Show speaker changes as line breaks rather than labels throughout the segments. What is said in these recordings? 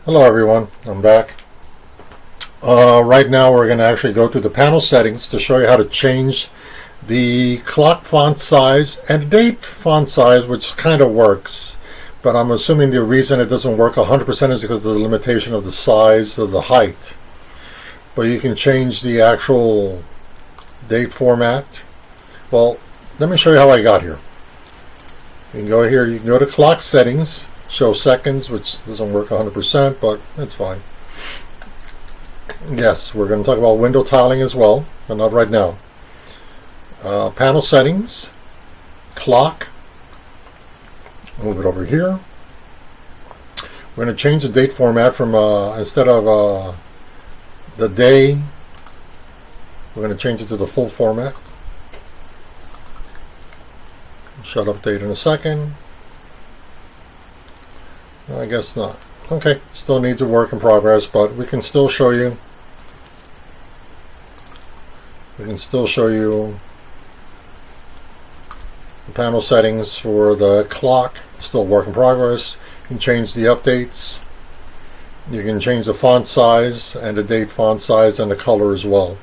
Hello everyone, I'm back. Right now we're going to actually go to the panel settings to show you how to change the clock font size and date font size, which kind of works, but I'm assuming the reason it doesn't work 100% is because of the limitation of the size of the height. But you can change the actual date format. Well, let me show you how I got here. You can go here, you can go to clock settings, show seconds, which doesn't work 100%, but that's fine. Yes, we're going to talk about window tiling as well, but not right now. Panel settings, clock, move it over here. We're going to change the date format from, instead of the day, we're going to change it to the full format. Shut update in a second. I guess not. Okay, still needs a work in progress, but we can still show you. The panel settings for the clock. It's still work in progress. You can change the updates. You can change the font size and the date font size and the color as well.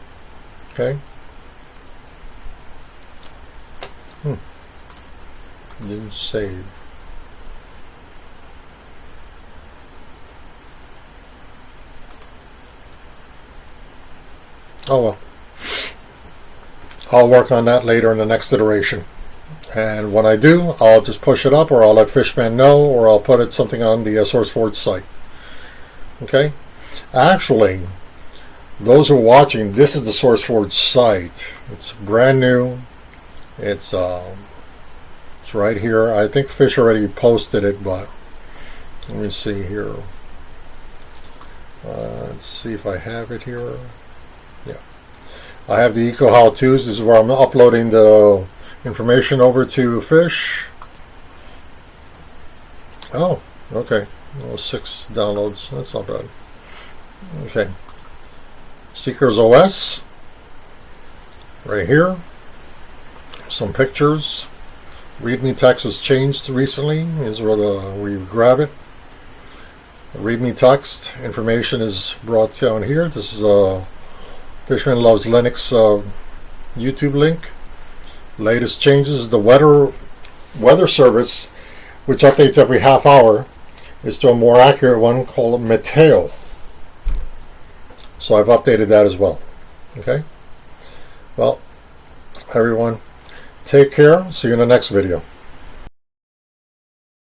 Okay. Didn't save. Oh well. I'll work on that later in the next iteration. And when I do, I'll just push it up, or I'll let Fishman know, or I'll put it something on the SourceForge site. Okay? Actually, those who are watching, this is the SourceForge site. It's brand new. It's right here. I think Fish already posted it, but let me see here. Let's see if I have it here. Yeah, I have the Eco How-Tos. This is where I'm uploading the information over to Fish. Oh, okay. Well, 6 downloads. That's not bad. Okay. Seekers OS. Right here. Some pictures. README text was changed recently. Is where you grab it. README text information is brought down here. This is Fishman Loves Linux YouTube link. Latest changes is the weather service, which updates every half hour, is to a more accurate one called Meteo. So I've updated that as well. Okay. Well, everyone, take care. See you in the next video.